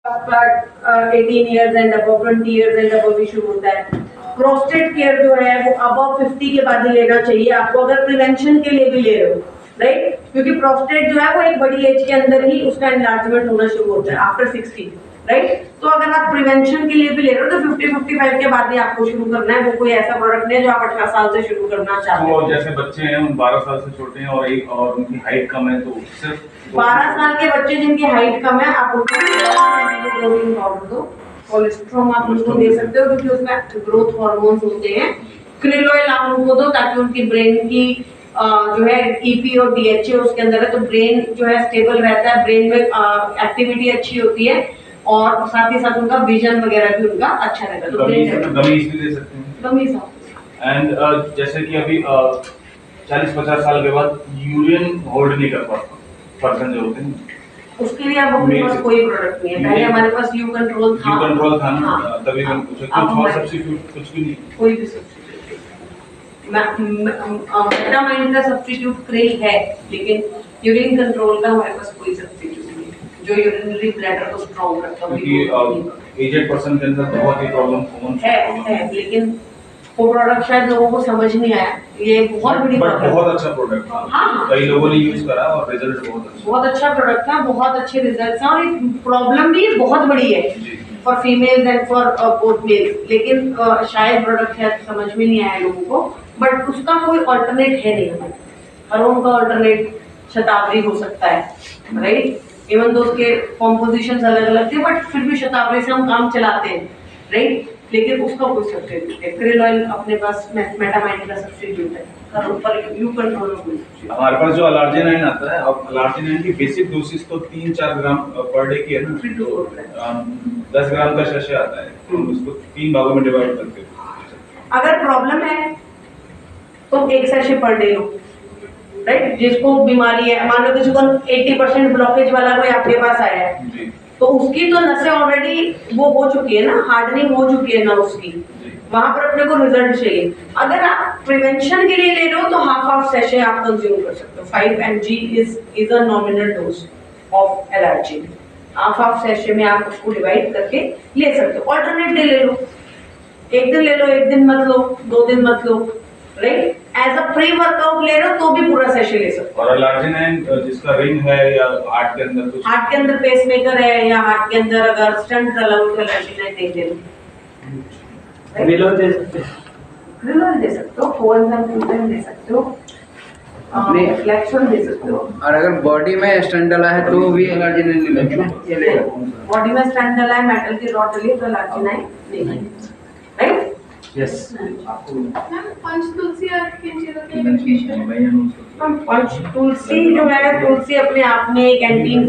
आपका 18 years and above 20 years and above issue होता है। प्रोस्टेट केयर जो है वो अबव 50 के बाद ही लेना चाहिए आपको, अगर प्रिवेंशन के लिए भी ले रहे हो, राइट? क्योंकि प्रोस्टेट जो है वो एक बड़ी एज के अंदर ही उसका एनलार्जमेंट होना शुरू होता है, आफ्टर 60, राइट? तो अगर आप प्रिवेंशन के लिए भी ले रहे हो तो 50-55 के बाद ही आपको शुरू करना है। वो कोई ऐसा प्रोडक्ट नहीं है जो आप 18 साल से शुरू करना चाहते हो। तो जैसे बच्चे हैं उन 12 साल से छोटे हैं और उनकी हाइट कम है, तो सिर्फ 12 साल के बच्चे जिनकी हाइट कम है, आप उनको पाउडर दो, कोलेस्ट्रॉल आप उनको दे सकते हो क्योंकि उसमें ग्रोथ हार्मोन्स होते हैं। क्रिल ऑयल आप उनको दो ताकि उनकी ब्रेन की जो है ईपी और डीएचए उसके अंदर है, तो ब्रेन जो है स्टेबल रहता है, ब्रेन में एक्टिविटी अच्छी होती है और साथ ही साथ उनका विजन वगैरह भी उनका अच्छा रहता है। तो गमीज भी दे सकते हैं, गमीज। एंड जैसे कि अभी 40-50 साल के बाद यूरिन होल्ड नहीं कर पाता पर्सन जो होते हैं, उसके लिए अब हमारे पास कोई प्रोडक्ट नहीं है। पहले हमारे पास यू कंट्रोल था ना, हाँ, तभी हाँ, कुछ और सब्स्टिट्यूट कुछ भी नहीं, कोई भी सब्स्टिट्यूट मेटामाइन का सब्स्टिट्यूट क्रिल है, लेकिन यूरिन कंट्रोल का हमारे पास कोई सब्स्टिट्यूट नहीं है जो यूरिनरी ब्लैडर को स्ट्रॉन्ग रखता है। क्योंकि एजेड पर्सन के अंदर बहुत ही प्रॉब्लम कॉमन है, लेकिन वो प्रोडक्ट शायद लोगों को समझ नहीं आया। ये बहुत बड़ी बहुत अच्छा प्रोडक्ट था। हाँ, कई लोगों ने यूज करा और रिजल्ट बहुत अच्छा प्रोडक्ट था, बहुत अच्छे रिजल्ट्स हैं और प्रॉब्लम भी बहुत बड़ी है for females and for both males, लेकिन शायद प्रोडक्ट है समझ में नहीं आया लोगों को, बट उसका कोई ऑल्टरनेट है नहीं। हरोन का ऑल्टरनेट शतावरी हो सकता है, राइट? इवन दो उसके कॉम्पोजिशंस अलग अलग थे, बट फिर भी शतावरी से हम काम चलाते हैं, राइट? लेकिन उसका कोई सब्स्टिट्यूट है। क्रिल ऑयल अपने पास मेटामाइन का सब्स्टिट्यूट है, और ऊपर यू कंट्रोल कोई सब्स्टिट्यूट। हमारे पास जो अलार्जिनाइन आता है, अब अलार्जिनाइन की बेसिक डोसेज तो 3-4 ग्राम पर डे की है ना, 3 to 4 ग्राम 10 ग्राम का शशे आता है, हम उसको 3 भागों में डिवाइड करते हैं। अगर प्रॉब्लम है तो 1 सैशे पर डे लो, राइट? जिसको बीमारी है, मान लो किसी को 80% ब्लॉकेज वाला कोई आपके पास आया है, तो उसकी तो नसें ऑलरेडी वो हो चुकी है ना, हार्डनिंग हो चुकी है ना उसकी, वहां पर अपने को रिजल्ट चाहिए। अगर आप प्रिवेंशन के लिए ले रहे हो तो हाफ सैशे आप कंज्यूम कर सकते हो। 5 mg is a nominal dose of allergy. Half sachet में आप उसको डिवाइड करके ले सकते हो। ऑल्टरनेट डे ले लो, एक दिन ले लो, एक दिन मत लो, 2 दिन मत लो, right? As a pre workout ले रहे हो तो भी पूरा सेशन ले सकते हो। और अलार्जिनाइन जिसका रिंग है या हार्ट के अंदर कुछ, हार्ट के अंदर पेसमेकर है या हार्ट के अंदर अगर स्टंट डाला हो तो अलार्जिनाइन नहीं दे लो। क्रिल दे सकते हो, क्रिल दे सकते हो, फोएंजाइम दे सकते हो, फ्लेक्सोन दे सकते हो। और अगर बॉडी में स्टंट डाला है तो भी अलार्जिनाइन नहीं लगेगा। ये ले बॉडी में स्टंट डाला है, मेटल की रॉड डली है तो अलार्जिनाइन नहीं, राइट? यस। पंच तुलसी और किन चीजों की एप्लीकेशन? पंच तुलसी जो है, तुलसी अपने आप में एक एंटी